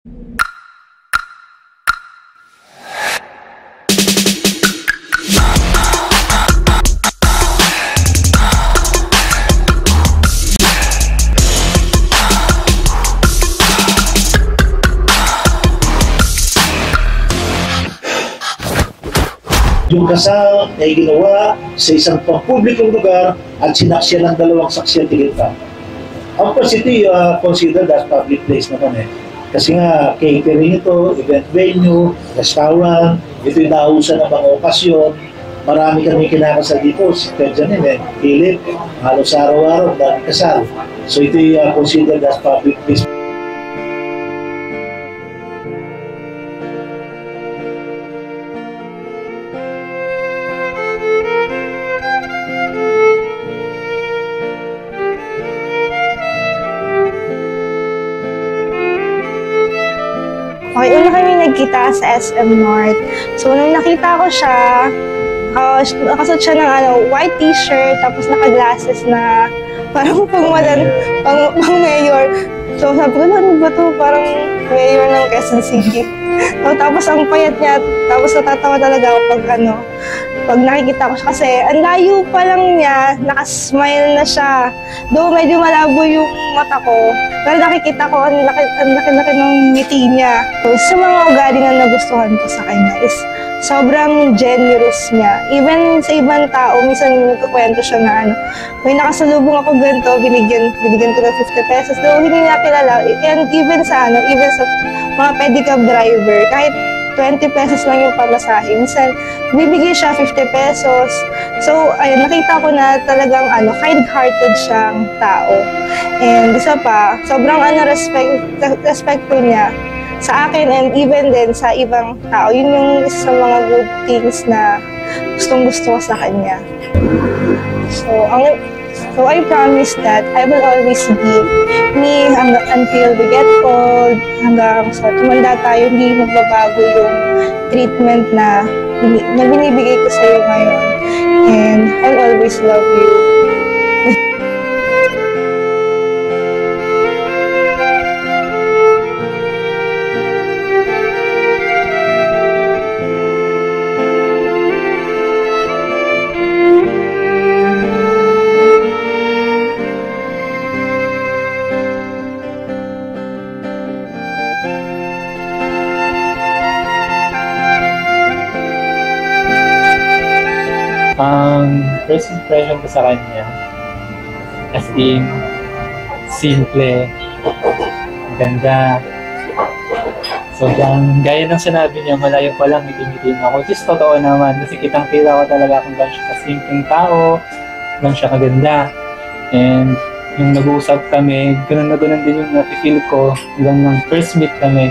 Yung kasal ay ginawa sa isang pampublikong lugar at sinaksyan ng dalawang saksi at tigita. Of course, ito considered as public place naman eh. Kasi nga, catering ito, event venue, restaurant, ito yung nausan ng mga okasyon. Marami kami kinakasal dito, si Pedjanin eh, Philip, halos araw-araw, dami kasal. So ito yung considered as public place. Okay, una kami nagkita sa SM North. So, nung nakita ko siya, nakasuot siya ng white t-shirt, tapos naka-glasses na parang pang mayor. So, sabi ko, ano ba to? Parang mayor ng Quezon City. So, tapos ang payat niya, tapos natatawa talaga ako pag nakikita ko siya. Kasi ang layo pa lang niya, nakasmile na siya. Though medyo malabo yung mata ko, pero nakikita ko ang laki-laki ng ngiti niya. So, sa mga ugali na nagustuhan ko sa kanya is sobrang generous niya. Even sa ibang tao, minsan nagkukwento siya na may nakasalubong ako ganito, binigyan ko ng 50 pesos. Though hindi niya kilala, and even sa mga pedicab driver, kahit 20 pesos lang yung pamasahe. Minsan, bibigay siya 50 pesos. So, ayun, nakita ko na talagang kind-hearted siyang tao. And isa pa, sobrang respectful niya sa akin and even din sa ibang tao. Yun yung isa sa mga good things na gustong-gusto ko sa kanya. So I promise that I will always give me until we get old, hanggang sa tumanda tayo, hindi magbabago yung treatment na binibigay ko sa'yo ngayon. And I'll always love you. Ang first impression ko sa kanya, as in, simple, ganda. Sobrang gaya ng sinabi niya, malayo pa lang ngiti-ngiti ako. Which is totoo naman, kasi kitang-kita ko talaga kung gano'n siya kasimpleng tao, gano'n siya kaganda. And yung nag-uusap kami, gano'n na gano'n din yung nafe-feel ko hanggang nung first meet kami.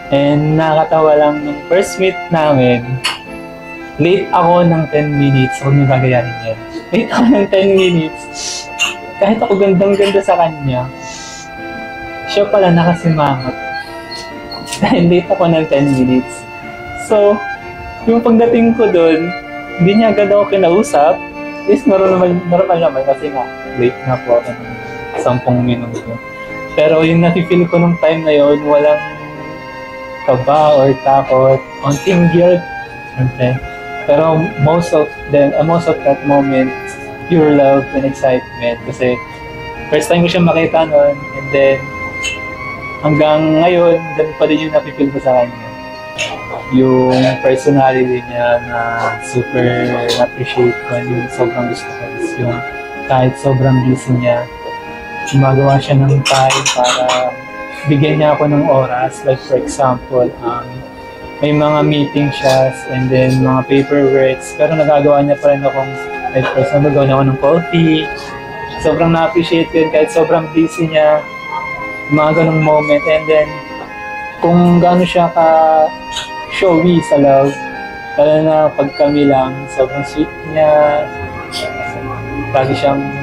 And nakakatawa lang nung first meet namin, late ako ng 10 minutes, huwag niyo gagayahin yan. Late ako ng 10 minutes. Kahit ako gandang-ganda sa kanya, siya pala nakasimangot. Dahil late ako ng 10 minutes. So, yung pagdating ko doon, hindi niya agad ako kinausap. Is normal naman kasi nga, late na po ako ng 10 minuto. Pero yung nafe-feel ko nung time na yun, walang kaba or takot, onting guilt. Okay. Pero most of that moment, pure love and excitement. Kasi first time ko siya makita noon, and then hanggang ngayon, dan pa din yung napipil ko sa kanya. Yung personality niya na super appreciate ko, yung sobrang gusto ko is yung kahit sobrang busy niya, gumagawa siya ng time para bigyan niya ako ng oras. Like for example, may mga meeting siya and then mga paperworks, pero nagagawa niya pa rin akong, like for example, gawin ako ng coffee. Sobrang na-appreciate ko yun kahit sobrang busy niya, mga ganong moment. And then, kung gaano siya ka-showy sa love, lalo na pag kami lang, sobrang sweet niya, lagi siyang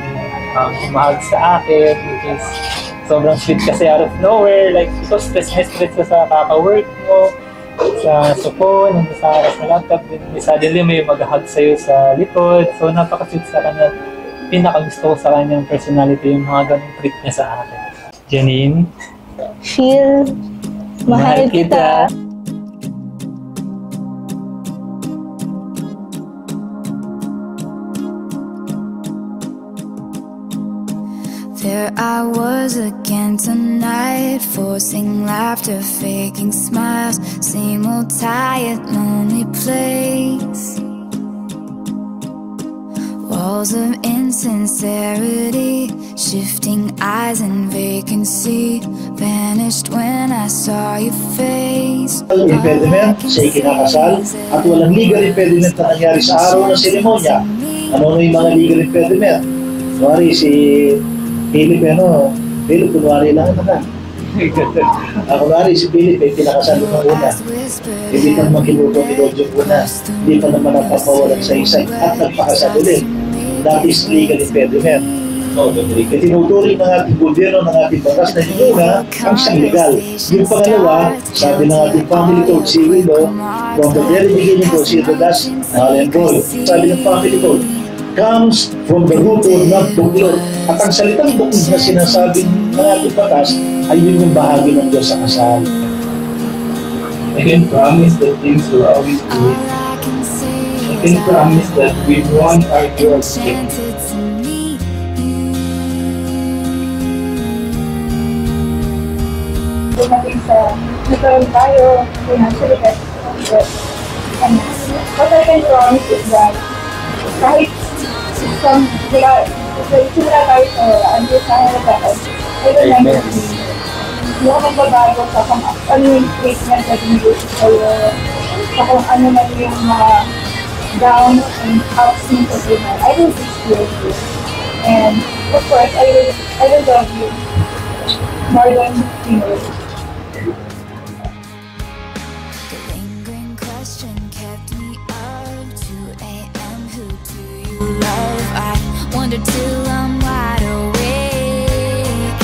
umahag sa akin, which is sobrang sweet kasi out of nowhere, like, because stress ka sa kaka-work mo, sa phone, sa harap na laptop, then suddenly may mag-hug sa'yo sa likod. So, napaka-sweet sa kanya. Pinaka-gusto ko sa kanyang personality, yung mga ganong treat niya sa akin. Janine? Feel Mahal kita. There I was again tonight, forcing laughter, faking smiles. Same old tired, lonely place. Walls of insincerity, shifting eyes and vacancy. Vanished when I saw your face. Impediment sa ikinakasal at walang legal impediment na nangyari sa araw ng seremonya. Ano yung mga legal impediment? Kunwari si Philip, Philip, kunwari lang na. Kunwari si Philip, pinakasal ng una. Hindi pa naman kinutulog yung una. Hindi pa naman nagpapawalan sa isa at nagpakasal ulit. That is legal impediment. Tinuturing ng ating gobyerno, ng ating batas na yung una, ang siyang legal. Yung pangalawa, sabi ng ating family code, civil law, from the very beginning, considered as null and void. Sabi ng family code, comes from the root or not buklod. At ang salitang buklod na sinasabing ng ating batas ay yun yung bahagi ng Diyos sa kasal. I can promise that things will always be good. I can promise that we won't argue or split. Dumating sa nagkaroon tayo financially but what I can promise is that kahit simula tayo sa andyo sa nagkakaroon, I will never be hindi ako magbabago sa kung ano yung statement na ginigit sa'yo, sa kung ano man yung mga downs and ups ng pagkiman. I will be here with you. And of course, I will love you more than you know. The lingering question kept me up 2 a.m. Who do you love? I wonder till I'm wide awake.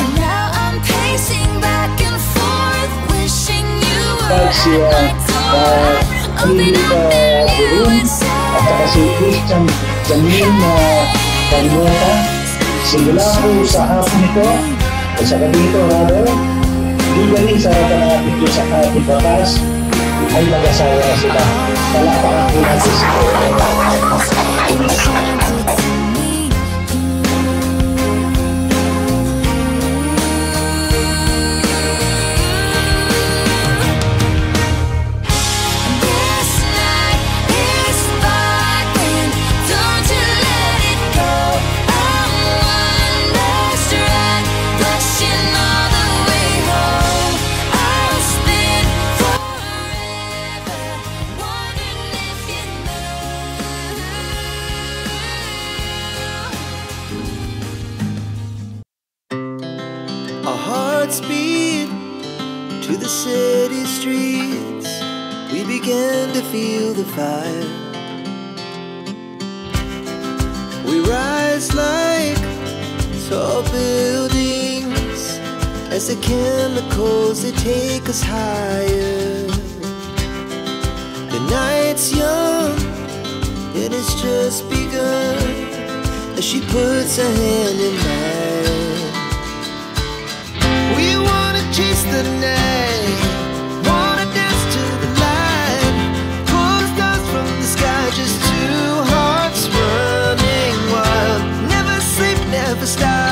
And now I'm pacing back and forth, wishing you were at my door. Open up and you inside. At saka si Christian Janine Carmona, simula ko sa hapon ito, at saka dito, legally sa harap ng ating Diyos sa ating batas, ay nag-asawa na sila. Palakpakan po natin sila. Our hearts beat to the city streets. We began to feel the fire. We rise like tall buildings as the chemicals, they take us higher. The night's young and it's just begun as she puts her hand in mine. We wanna chase the night, wanna dance to the light, pull the stars from the sky, just two hearts running wild. Never sleep, never stop.